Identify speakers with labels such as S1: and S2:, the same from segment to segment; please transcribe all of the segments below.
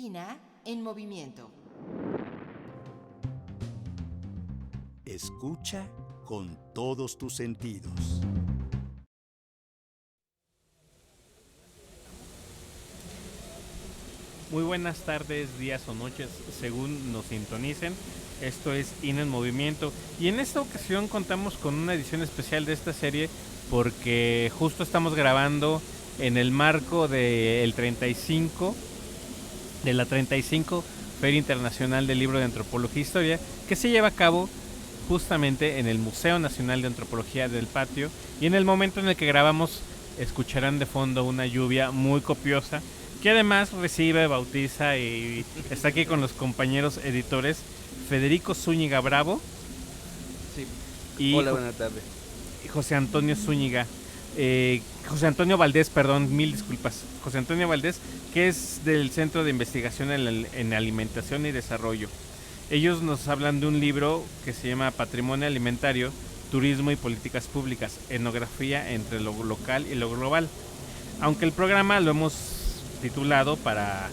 S1: INA en movimiento.
S2: Escucha con todos tus sentidos.
S3: Muy buenas tardes, días o noches, según nos sintonicen. Esto es INA en movimiento y en esta ocasión contamos con una edición especial de esta serie porque justo estamos grabando en el marco de la 35 Feria Internacional del Libro de Antropología e Historia, que se lleva a cabo justamente en el Museo Nacional de Antropología del Patio, y en el momento en el que grabamos escucharán de fondo una lluvia muy copiosa que además recibe, bautiza y está aquí con los compañeros editores Federico Zúñiga Bravo.
S4: Sí.
S3: Y
S4: hola, buenas tardes.
S3: José Antonio Zúñiga, José Antonio Valdés, perdón, mil disculpas. José Antonio Valdés, que es del Centro de Investigación en Alimentación y Desarrollo. Ellos nos hablan de un libro que se llama Patrimonio Alimentario, Turismo y Políticas Públicas, Etnografía entre lo local y lo global. Aunque el programa lo hemos titulado, para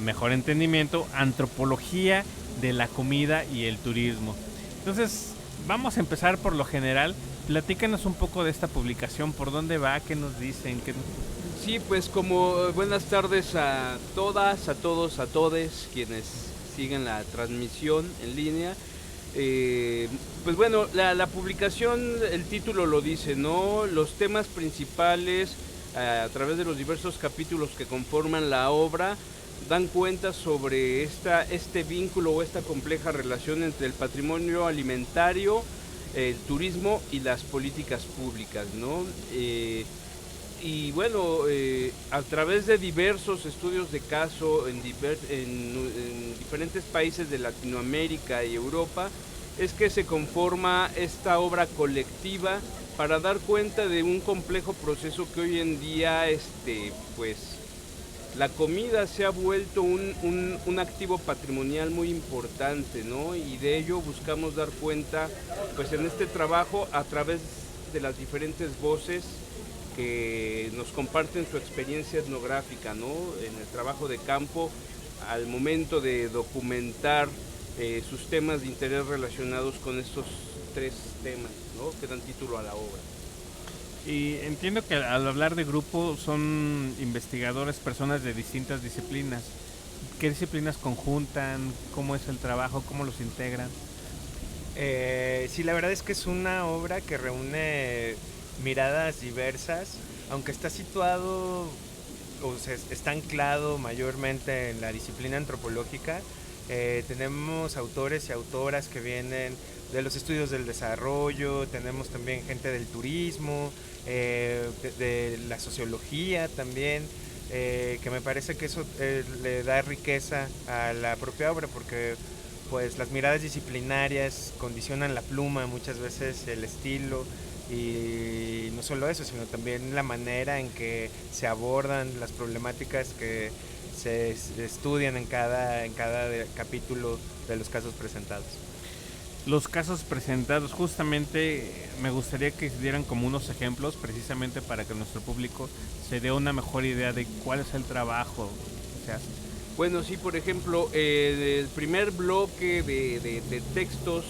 S3: mejor entendimiento, Antropología de la Comida y el Turismo. Entonces, vamos a empezar por lo general. Platícanos un poco de esta publicación, por dónde va, qué nos dicen.
S4: Sí, pues como buenas tardes a todas, a todos, a todes quienes siguen la transmisión en línea. Pues bueno, la publicación, el título lo dice, ¿no? Los temas principales a través de los diversos capítulos que conforman la obra dan cuenta sobre este vínculo o esta compleja relación entre el patrimonio alimentario, el turismo y las políticas públicas, ¿no? Y bueno, a través de diversos estudios de caso en diferentes países de Latinoamérica y Europa, es que se conforma esta obra colectiva para dar cuenta de un complejo proceso que hoy en día, pues, la comida se ha vuelto un activo patrimonial muy importante, ¿no? Y de ello buscamos dar cuenta, pues, en este trabajo a través de las diferentes voces que nos comparten su experiencia etnográfica, ¿no? En el trabajo de campo, al momento de documentar sus temas de interés relacionados con estos tres temas, ¿no? Que dan título a la obra.
S3: Y entiendo que al hablar de grupo son investigadores, personas de distintas disciplinas. ¿Qué disciplinas conjuntan? ¿Cómo es el trabajo? ¿Cómo los integran?
S5: Sí, la verdad es que es una obra que reúne miradas diversas, aunque está situado o sea, está anclado mayormente en la disciplina antropológica. Tenemos autores y autoras que vienen de los estudios del desarrollo, tenemos también gente del turismo, de la sociología también, que me parece que eso le da riqueza a la propia obra, porque pues las miradas disciplinarias condicionan la pluma, muchas veces el estilo, y no solo eso, sino también la manera en que se abordan las problemáticas que se estudian en cada capítulo de los casos presentados.
S3: Los casos presentados, justamente me gustaría que dieran como unos ejemplos, precisamente para que nuestro público se dé una mejor idea de cuál es el trabajo que se hace.
S4: Bueno, sí, por ejemplo, el primer bloque de textos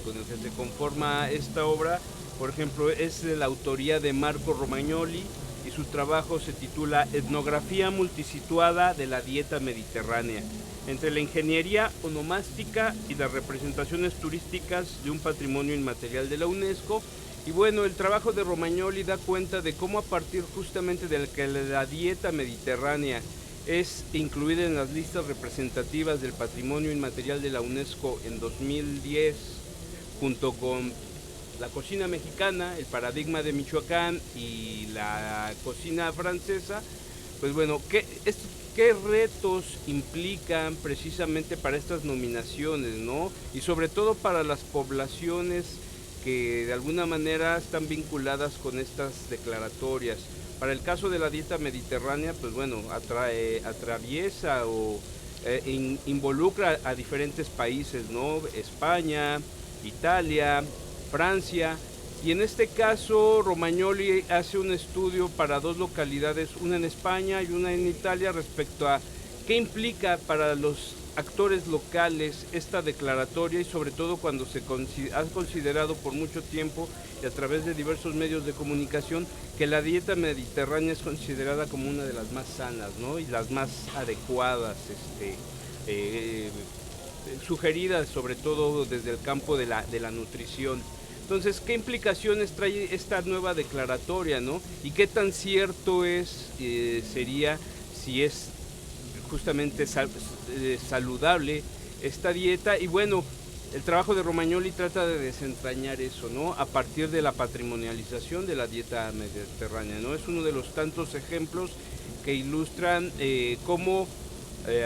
S4: con el que se conforma esta obra, por ejemplo, es de la autoría de Marco Romagnoli, y su trabajo se titula Etnografía multisituada de la dieta mediterránea, entre la ingeniería onomástica y las representaciones turísticas de un patrimonio inmaterial de la UNESCO. Y bueno, el trabajo de Romagnoli da cuenta de cómo, a partir justamente de que la dieta mediterránea es incluida en las listas representativas del patrimonio inmaterial de la UNESCO en 2010, junto con la cocina mexicana, el paradigma de Michoacán y la cocina francesa, pues bueno, ¿qué retos implican precisamente para estas nominaciones, ¿no? Y sobre todo para las poblaciones que de alguna manera están vinculadas con estas declaratorias. Para el caso de la dieta mediterránea, pues bueno, atraviesa o involucra a diferentes países, ¿no? España, Italia, Francia, y en este caso Romagnoli hace un estudio para dos localidades, una en España y una en Italia, respecto a ¿Qué implica para los actores locales esta declaratoria y sobre todo cuando se ha considerado por mucho tiempo y a través de diversos medios de comunicación que la dieta mediterránea es considerada como una de las más sanas, ¿no? Y las más adecuadas, sugeridas sobre todo desde el campo de la nutrición? Entonces, ¿qué implicaciones trae esta nueva declaratoria, ¿no? Y qué tan cierto sería si es justamente saludable esta dieta? Y bueno, el trabajo de Romagnoli trata de desentrañar eso, ¿no? A partir de la patrimonialización de la dieta mediterránea, ¿no? Es uno de los tantos ejemplos que ilustran cómo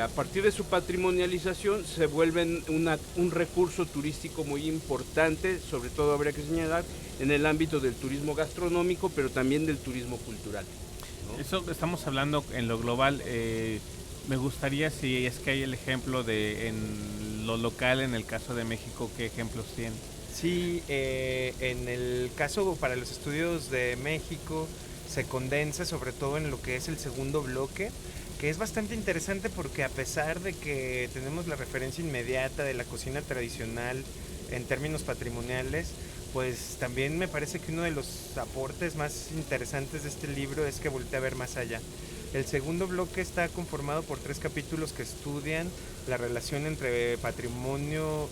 S4: a partir de su patrimonialización se vuelven un recurso turístico muy importante, sobre todo habría que señalar en el ámbito del turismo gastronómico, pero también del turismo cultural, ¿no?
S3: Eso estamos hablando en lo global. Me gustaría, si es que hay el ejemplo en lo local, en el caso de México, ¿qué ejemplos tienen?
S5: Sí, en el caso para los estudios de México se condensa sobre todo en lo que es el segundo bloque, que es bastante interesante porque a pesar de que tenemos la referencia inmediata de la cocina tradicional en términos patrimoniales, pues también me parece que uno de los aportes más interesantes de este libro es que voltea a ver más allá. El segundo bloque está conformado por 3 capítulos que estudian la relación entre patrimonio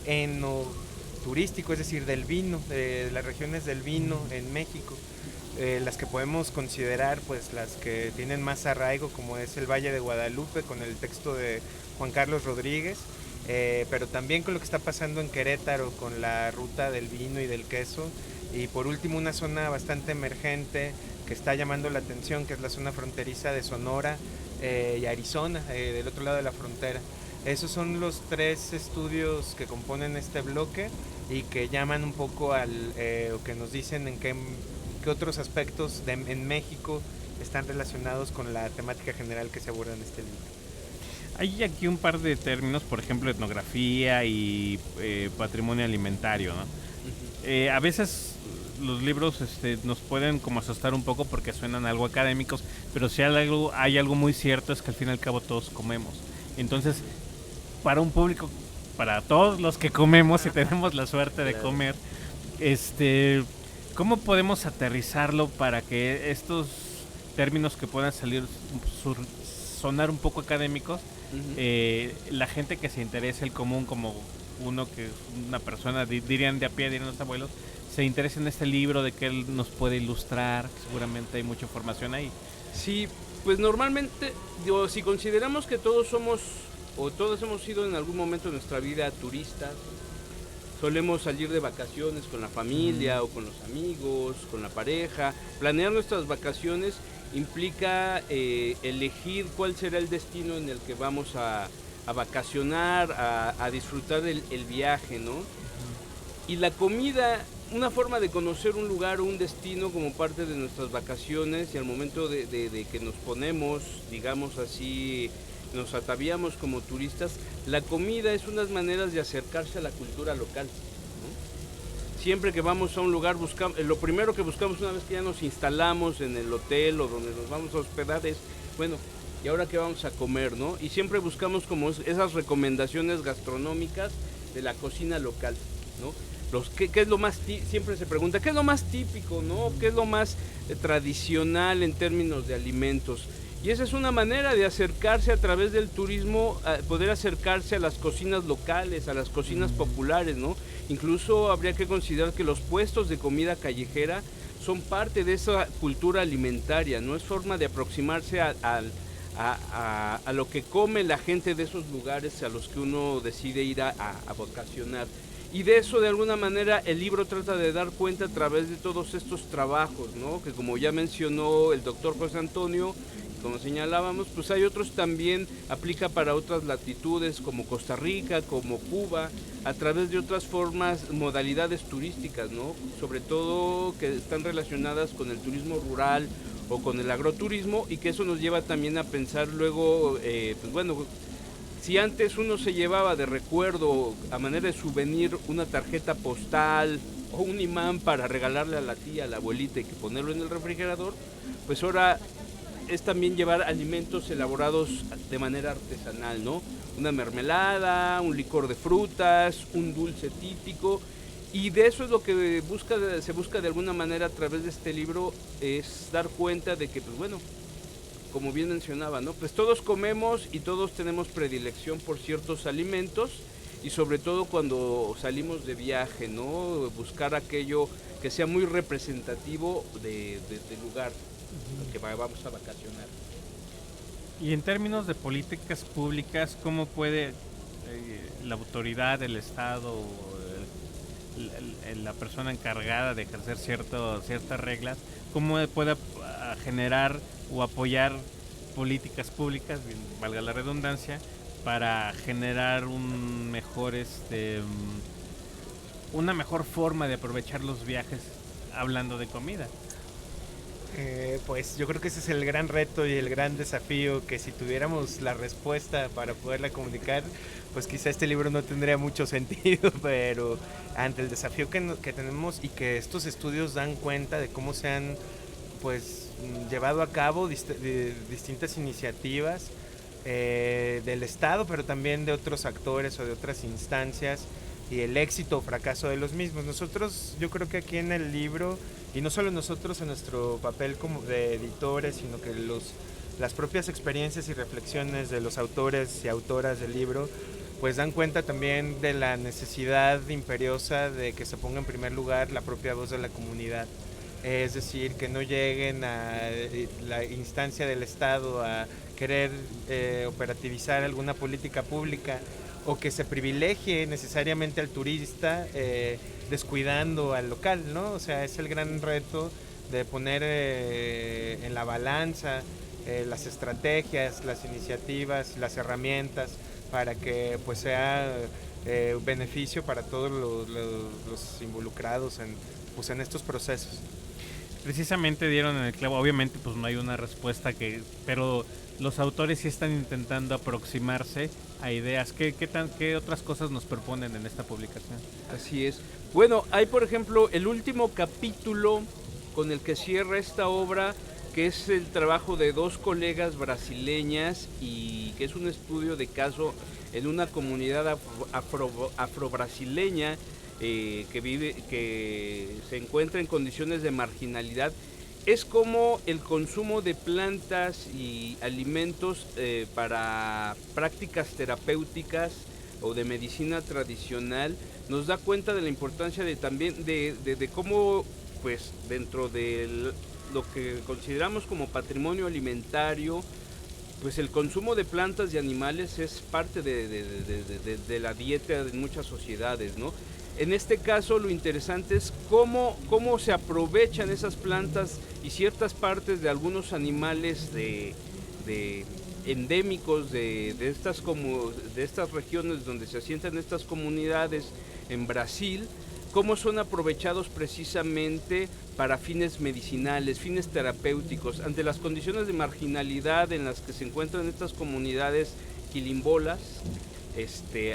S5: enoturístico, es decir, del vino, de las regiones del vino en México. Las que podemos considerar, pues las que tienen más arraigo, como es el Valle de Guadalupe, con el texto de Juan Carlos Rodríguez, pero también con lo que está pasando en Querétaro, con la ruta del vino y del queso, y por último una zona bastante emergente que está llamando la atención, que es la zona fronteriza de Sonora y Arizona, del otro lado de la frontera. Esos son los 3 estudios que componen este bloque y que llaman un poco o que nos dicen en qué otros aspectos en México están relacionados con la temática general que se aborda en este libro.
S3: Hay aquí un par de términos, por ejemplo, etnografía y patrimonio alimentario, ¿no? A veces los libros nos pueden como asustar un poco porque suenan algo académicos, pero si hay algo muy cierto es que al fin y al cabo todos comemos. Entonces, para un público, para todos los que comemos y tenemos la suerte de comer, ¿cómo podemos aterrizarlo para que estos términos que puedan sonar un poco académicos, la gente que se interese, el común, como una persona, dirían de a pie, dirían los abuelos, se interesa en este libro, de que él nos puede ilustrar? Seguramente hay mucha información ahí.
S4: Sí, pues normalmente, si consideramos que todos somos, o todos hemos sido en algún momento de nuestra vida turistas, solemos salir de vacaciones con la familia o con los amigos, con la pareja. Planear nuestras vacaciones implica elegir cuál será el destino en el que vamos a vacacionar, a disfrutar el viaje, ¿no? Y la comida, una forma de conocer un lugar o un destino como parte de nuestras vacaciones, y al momento de que nos ponemos, digamos así, nos ataviamos como turistas, la comida es unas maneras de acercarse a la cultura local, ¿no? Siempre que vamos a un lugar, lo primero que buscamos una vez que ya nos instalamos en el hotel o donde nos vamos a hospedar es, bueno, ¿y ahora qué vamos a comer, no? Y siempre buscamos como esas recomendaciones gastronómicas de la cocina local, ¿no? ¿Qué es lo más siempre se pregunta, ¿qué es lo más típico, no? ¿Qué es lo más tradicional en términos de alimentos? Y esa es una manera de acercarse a través del turismo, poder acercarse a las cocinas locales, a las cocinas populares, ¿no? Incluso habría que considerar que los puestos de comida callejera son parte de esa cultura alimentaria, ¿no? Es forma de aproximarse a lo que come la gente de esos lugares a los que uno decide ir a vacacionar. Y de eso, de alguna manera, el libro trata de dar cuenta a través de todos estos trabajos, ¿no? Que como ya mencionó el doctor José Antonio, como señalábamos, pues hay otros también, aplica para otras latitudes como Costa Rica, como Cuba, a través de otras formas, modalidades turísticas, ¿no? Sobre todo que están relacionadas con el turismo rural o con el agroturismo, y que eso nos lleva también a pensar luego, pues bueno, si antes uno se llevaba de recuerdo, a manera de souvenir, una tarjeta postal o un imán para regalarle a la tía, a la abuelita y que ponerlo en el refrigerador, pues ahora es también llevar alimentos elaborados de manera artesanal, ¿no? Una mermelada, un licor de frutas, un dulce típico. Y de eso es lo que se busca de alguna manera a través de este libro, es dar cuenta de que, pues bueno, como bien mencionaba, ¿no? Pues todos comemos y todos tenemos predilección por ciertos alimentos, y sobre todo cuando salimos de viaje, ¿no? Buscar aquello que sea muy representativo del lugar que vamos a vacacionar.
S3: Y en términos de políticas públicas, ¿cómo puede la autoridad, el Estado, la persona encargada de ejercer ciertas reglas, cómo puede generar o apoyar políticas públicas, valga la redundancia, para generar una mejor forma de aprovechar los viajes hablando de comida?
S5: Pues yo creo que ese es el gran reto y el gran desafío, que si tuviéramos la respuesta para poderla comunicar, pues quizá este libro no tendría mucho sentido, pero ante el desafío que tenemos y que estos estudios dan cuenta de cómo se han pues llevado a cabo distintas iniciativas del Estado, pero también de otros actores o de otras instancias, y el éxito o fracaso de los mismos. Nosotros, yo creo que aquí en el libro, y no solo nosotros en nuestro papel como de editores, sino que las propias experiencias y reflexiones de los autores y autoras del libro, pues dan cuenta también de la necesidad imperiosa de que se ponga en primer lugar la propia voz de la comunidad. Es decir, que no lleguen a la instancia del Estado a querer operativizar alguna política pública, o que se privilegie necesariamente al turista descuidando al local, ¿no? O sea, es el gran reto de poner en la balanza las estrategias, las iniciativas, las herramientas, para que pues sea un beneficio para todos los involucrados en estos procesos.
S3: Precisamente dieron en el clavo. Obviamente pues no hay una respuesta, pero los autores sí están intentando aproximarse a ideas. ¿Qué otras cosas nos proponen en esta publicación?
S4: Así es. Bueno, hay por ejemplo el último capítulo con el que cierra esta obra, que es el trabajo de dos colegas brasileñas, y que es un estudio de caso en una comunidad afro-brasileña que se encuentra en condiciones de marginalidad. Es como el consumo de plantas y alimentos para prácticas terapéuticas o de medicina tradicional nos da cuenta de la importancia de cómo, pues, dentro de lo que consideramos como patrimonio alimentario, pues el consumo de plantas y animales es parte de la dieta de muchas sociedades, ¿no? En este caso lo interesante es cómo se aprovechan esas plantas y ciertas partes de algunos animales endémicos de estas regiones donde se asientan estas comunidades en Brasil, cómo son aprovechados precisamente para fines medicinales, fines terapéuticos, ante las condiciones de marginalidad en las que se encuentran estas comunidades quilimbolas,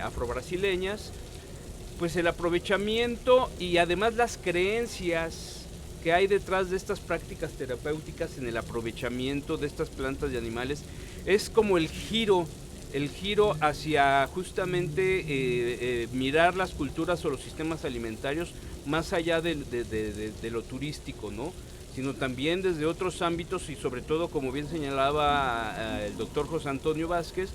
S4: afrobrasileñas. Pues el aprovechamiento y además las creencias que hay detrás de estas prácticas terapéuticas en el aprovechamiento de estas plantas y animales es como el giro hacia justamente mirar las culturas o los sistemas alimentarios más allá de lo turístico, ¿no? Sino también desde otros ámbitos, y sobre todo, como bien señalaba el doctor José Antonio Vázquez,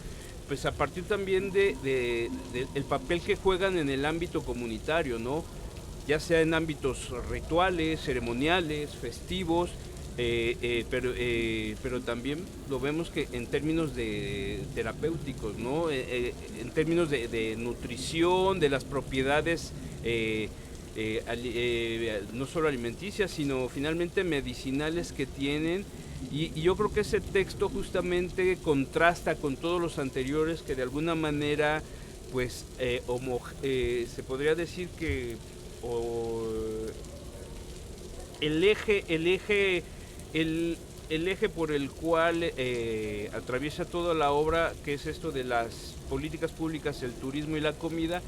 S4: pues a partir también de el papel que juegan en el ámbito comunitario, ¿no? Ya sea en ámbitos rituales, ceremoniales, festivos, pero también lo vemos que en términos de terapéuticos, ¿no? En términos de nutrición, de las propiedades no solo alimenticias, sino finalmente medicinales que tienen. Y yo creo que ese texto justamente contrasta con todos los anteriores, que de alguna manera pues se podría decir que el eje por el cual atraviesa toda la obra, que es esto de las políticas públicas, el turismo y la comida.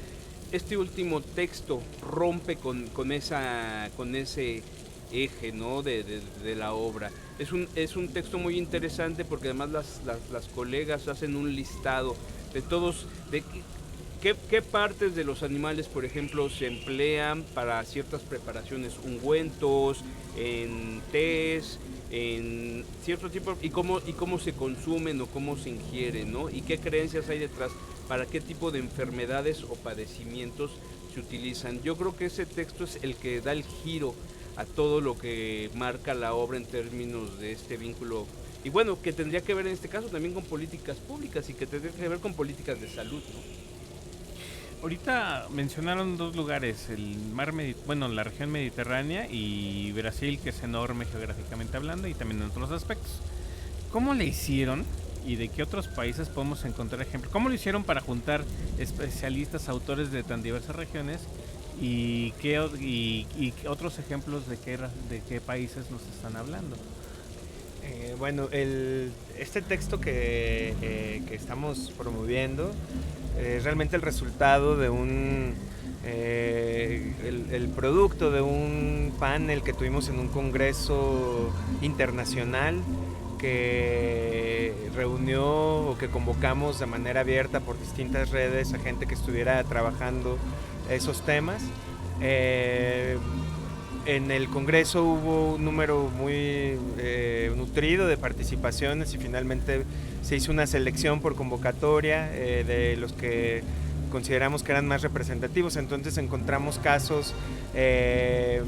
S4: Este último texto rompe con ese eje, ¿no? de la obra. Es un texto muy interesante porque además las colegas hacen un listado de todos, de qué partes de los animales, por ejemplo, se emplean para ciertas preparaciones, ungüentos, en tés, en cierto tipo, y cómo se consumen o cómo se ingieren, ¿no? Y qué creencias hay detrás, para qué tipo de enfermedades o padecimientos se utilizan. Yo creo que ese texto es el que da el giro a todo lo que marca la obra en términos de este vínculo, y bueno, que tendría que ver en este caso también con políticas públicas y que tendría que ver con políticas de salud, ¿no?
S3: Ahorita mencionaron dos lugares, la región mediterránea y Brasil, que es enorme geográficamente hablando y también en otros aspectos. ¿Cómo le hicieron y de qué otros países podemos encontrar ejemplos? ¿Cómo lo hicieron para juntar especialistas, autores de tan diversas regiones y qué otros ejemplos de qué países nos están hablando?
S5: Bueno, este texto que estamos promoviendo es realmente el resultado de el producto de un panel que tuvimos en un congreso internacional que reunió o que convocamos de manera abierta por distintas redes a gente que estuviera trabajando esos temas. En el Congreso hubo un número muy nutrido de participaciones y finalmente se hizo una selección por convocatoria de los que consideramos que eran más representativos. Entonces encontramos casos de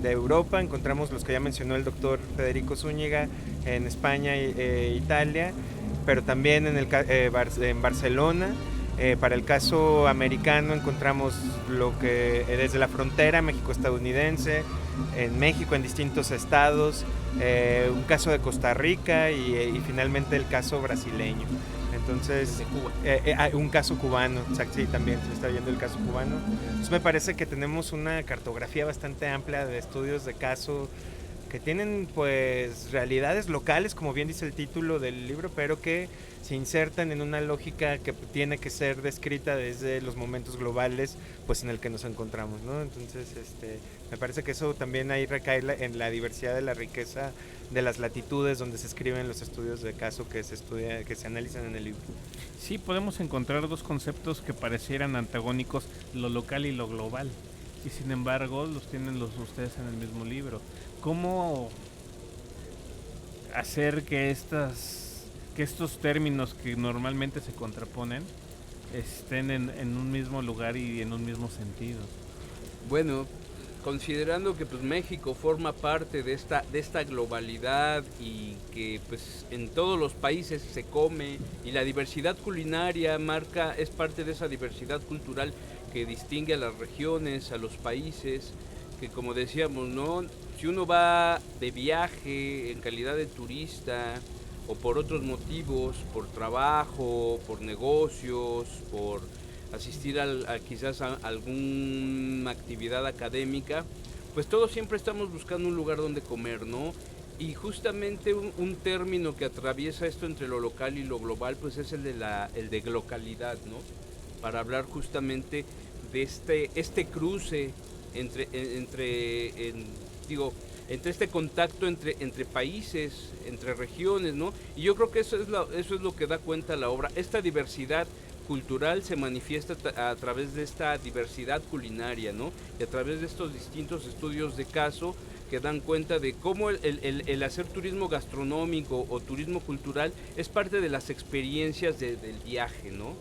S5: Europa, encontramos los que ya mencionó el doctor Federico Zúñiga en España e Italia, pero también en Barcelona. Para el caso americano encontramos lo que desde la frontera México-estadounidense, en México en distintos estados, un caso de Costa Rica y finalmente el caso brasileño. Entonces, un caso cubano, exacto, sí, también se está viendo el caso cubano. Entonces me parece que tenemos una cartografía bastante amplia de estudios de caso que tienen pues realidades locales, como bien dice el título del libro, pero que se insertan en una lógica que tiene que ser descrita desde los momentos globales pues en el que nos encontramos, ¿no? Entonces me parece que eso también ahí recae en la diversidad de la riqueza de las latitudes donde se escriben los estudios de caso que se analizan en el libro.
S3: Sí, podemos encontrar dos conceptos que parecieran antagónicos, lo local y lo global, y sin embargo los tienen ustedes en el mismo libro. ¿Cómo hacer que estos términos que normalmente se contraponen estén en un mismo lugar y en un mismo sentido?
S4: Bueno, considerando que pues México forma parte de esta globalidad y que pues en todos los países se come, y la diversidad culinaria es parte de esa diversidad cultural que distingue a las regiones, a los países, que como decíamos, ¿no? Si uno va de viaje en calidad de turista o por otros motivos, por trabajo, por negocios, por asistir quizás a alguna actividad académica, pues todos siempre estamos buscando un lugar donde comer, ¿no? Y justamente un término que atraviesa esto entre lo local y lo global, pues es el de glocalidad, ¿no? Para hablar justamente de este cruce entre este contacto entre países, entre regiones, ¿no? Y yo creo que eso es lo que da cuenta la obra. Esta diversidad cultural se manifiesta a través de esta diversidad culinaria, ¿no? Y a través de estos distintos estudios de caso que dan cuenta de cómo el hacer turismo gastronómico o turismo cultural es parte de las experiencias del viaje, ¿no?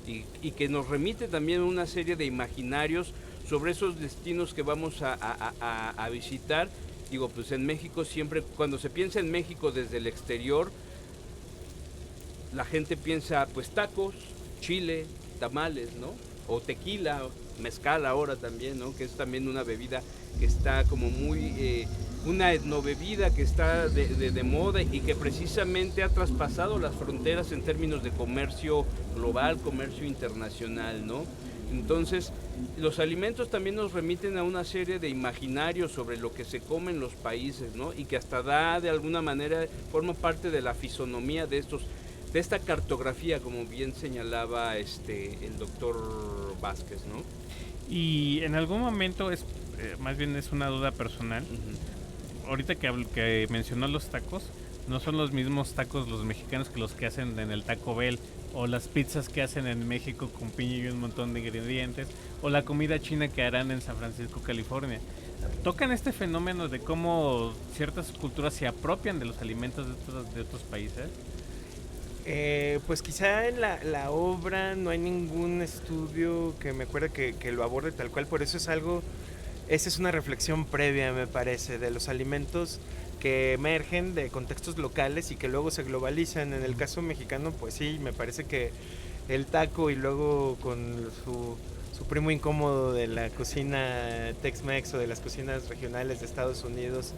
S4: Y que nos remite también a una serie de imaginarios sobre esos destinos que vamos a visitar. Digo, pues en México siempre, cuando se piensa en México desde el exterior, la gente piensa pues tacos, chile, tamales, ¿no? O tequila, mezcal ahora también, ¿no? Que es también una bebida que está como muy, una etnobebida que está de moda y que precisamente ha traspasado las fronteras en términos de comercio global, comercio internacional, ¿no? Entonces, los alimentos también nos remiten a una serie de imaginarios sobre lo que se come en los países, ¿no? Y que hasta de alguna manera, forma parte de la fisonomía de esta cartografía, como bien señalaba el doctor Vázquez, ¿no?
S3: Y en algún momento más bien es una duda personal.
S4: Ujú.
S3: Ahorita que mencionó los tacos, no son los mismos tacos los mexicanos que los que hacen en el Taco Bell, o las pizzas que hacen en México con piña y un montón de ingredientes, o la comida china que harán en San Francisco, California. Tocan este fenómeno de cómo ciertas culturas se apropian de los alimentos de otros países.
S5: Pues quizá en la obra no hay ningún estudio que me acuerde que lo aborde tal cual, por eso esa es una reflexión previa, me parece, de los alimentos que emergen de contextos locales y que luego se globalizan. En el caso mexicano, pues sí, me parece que el taco y luego con su primo incómodo de la cocina Tex-Mex o de las cocinas regionales de Estados Unidos,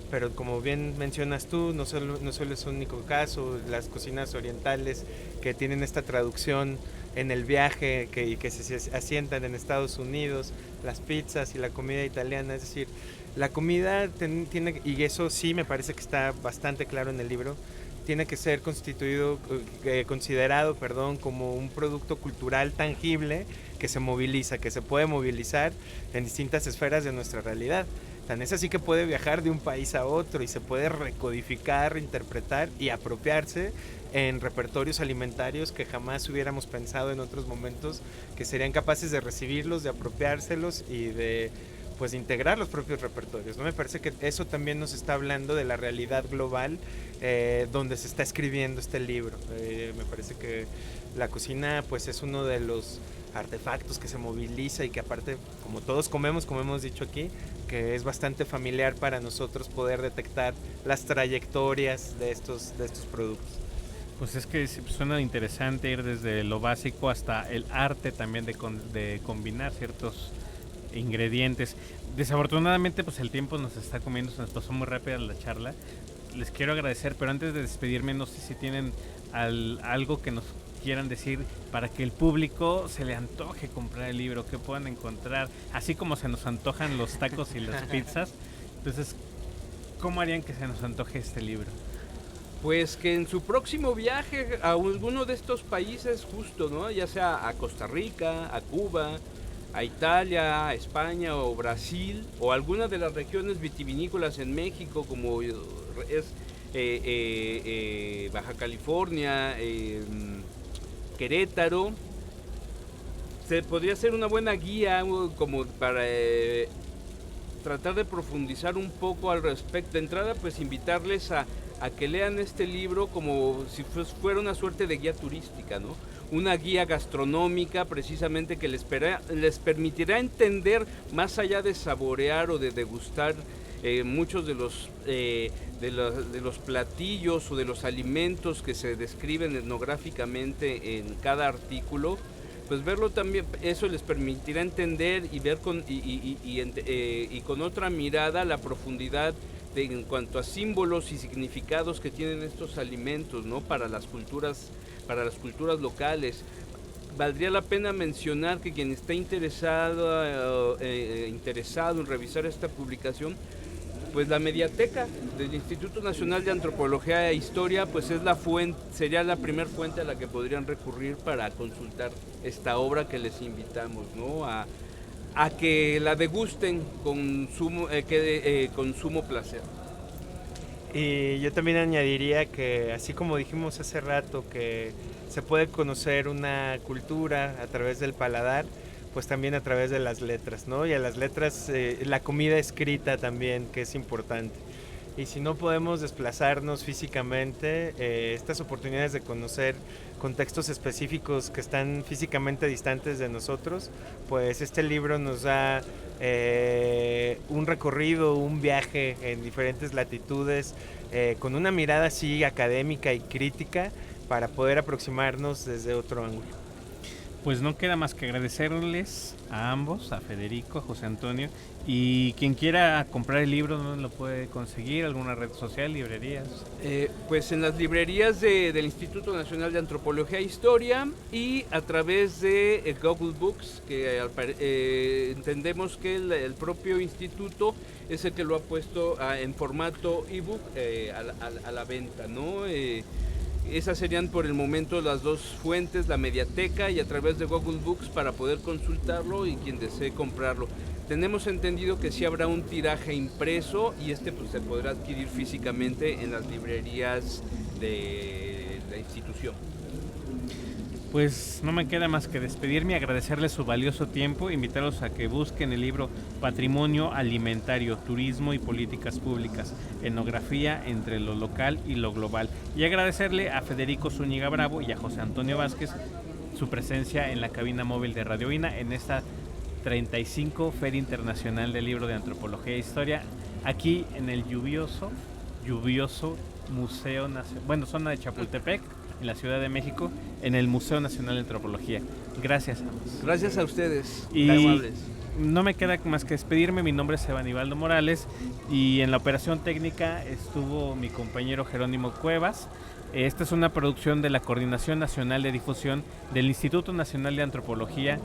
S5: pero como bien mencionas tú, no solo es un único caso, las cocinas orientales que tienen esta traducción en el viaje y que se asientan en Estados Unidos, las pizzas y la comida italiana, es decir, la comida tiene, y eso sí me parece que está bastante claro en el libro, tiene que ser considerado como un producto cultural tangible que se moviliza, que se puede movilizar en distintas esferas de nuestra realidad. Tan es así que puede viajar de un país a otro y se puede recodificar, reinterpretar y apropiarse en repertorios alimentarios que jamás hubiéramos pensado en otros momentos, que serían capaces de recibirlos, de apropiárselos y de integrar los propios repertorios, ¿no? Me parece que eso también nos está hablando de la realidad global donde se está escribiendo este libro. Me parece que la cocina pues es uno de los artefactos que se moviliza y que aparte, como todos comemos, como hemos dicho aquí, que es bastante familiar para nosotros poder detectar las trayectorias de estos productos.
S3: Pues es que suena interesante ir desde lo básico hasta el arte también de combinar ciertos ingredientes. Desafortunadamente pues el tiempo nos está comiendo, se nos pasó muy rápida la charla. Les quiero agradecer, pero antes de despedirme, no sé si tienen algo que nos quieran decir para que el público se le antoje comprar el libro, que puedan encontrar, así como se nos antojan los tacos y las pizzas. Entonces, ¿cómo harían que se nos antoje este libro?
S4: Pues que en su próximo viaje a alguno de estos países justo, ¿no? Ya sea a Costa Rica, a Cuba, a Italia, a España o Brasil, o alguna de las regiones vitivinícolas en México, como es Baja California, Querétaro, se podría ser una buena guía como para tratar de profundizar un poco al respecto. De entrada, pues invitarles a que lean este libro como si fuera una suerte de guía turística, ¿no? Una guía gastronómica precisamente que les permitirá entender, más allá de saborear o de degustar muchos de los platillos o de los alimentos que se describen etnográficamente en cada artículo, pues verlo también, eso les permitirá entender y ver con otra mirada la profundidad en cuanto a símbolos y significados que tienen estos alimentos, ¿no? Para las culturas locales. Valdría la pena mencionar que quien esté interesado en revisar esta publicación, pues la mediateca del Instituto Nacional de Antropología e Historia, pues es sería la primer fuente a la que podrían recurrir para consultar esta obra que les invitamos, ¿no? A que la degusten con sumo placer.
S5: Y yo también añadiría que, así como dijimos hace rato, que se puede conocer una cultura a través del paladar, pues también a través de las letras, ¿no? Y a las letras, la comida escrita también, que es importante. Y si no podemos desplazarnos físicamente, estas oportunidades de conocer contextos específicos que están físicamente distantes de nosotros, pues este libro nos da un recorrido, un viaje en diferentes latitudes, con una mirada así académica y crítica para poder aproximarnos desde otro ángulo.
S3: Pues no queda más que agradecerles a ambos, a Federico, a José Antonio, y quien quiera comprar el libro, ¿dónde lo puede conseguir? ¿Alguna red social, librerías?
S4: Pues en las librerías del Instituto Nacional de Antropología e Historia y a través de Google Books, que entendemos que el propio instituto es el que lo ha puesto en formato ebook a la venta, ¿no? Esas serían por el momento las dos fuentes, la mediateca y a través de Google Books para poder consultarlo y quien desee comprarlo. Tenemos entendido que sí habrá un tiraje impreso y pues se podrá adquirir físicamente en las librerías de la institución.
S3: Pues no me queda más que despedirme y agradecerles su valioso tiempo, invitarlos a que busquen el libro Patrimonio Alimentario, Turismo y Políticas Públicas, Etnografía entre lo local y lo global, y agradecerle a Federico Zúñiga Bravo y a José Antonio Vázquez su presencia en la cabina móvil de Radio INA en esta 35 Feria Internacional del Libro de Antropología e Historia, aquí en el lluvioso Museo Nacional, bueno, zona de Chapultepec, en la Ciudad de México, en el Museo Nacional de Antropología. Gracias.
S4: Gracias a ustedes,
S3: Y
S4: amables.
S3: no me queda más que despedirme. Mi nombre es Evanibaldo Morales y en la operación técnica estuvo mi compañero Jerónimo Cuevas. Esta es una producción de la Coordinación Nacional de Difusión del Instituto Nacional de Antropología,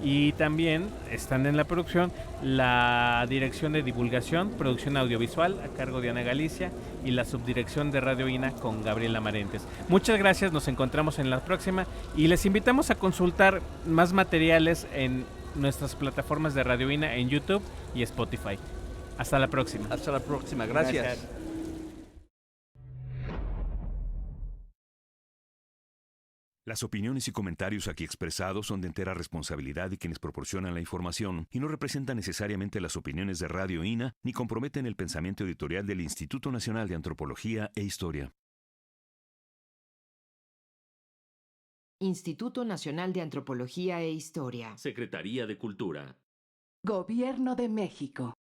S3: y también están en la producción la Dirección de Divulgación, Producción Audiovisual a cargo de Ana Galicia, y la Subdirección de Radio INA con Gabriela Marentes. Muchas gracias, nos encontramos en la próxima y les invitamos a consultar más materiales en nuestras plataformas de Radio INA en YouTube y Spotify. Hasta la próxima.
S4: Hasta la próxima, gracias.
S6: Las opiniones y comentarios aquí expresados son de entera responsabilidad de quienes proporcionan la información y no representan necesariamente las opiniones de Radio INA ni comprometen el pensamiento editorial del Instituto Nacional de Antropología e Historia.
S1: Instituto Nacional de Antropología e Historia.
S7: Secretaría de Cultura.
S8: Gobierno de México.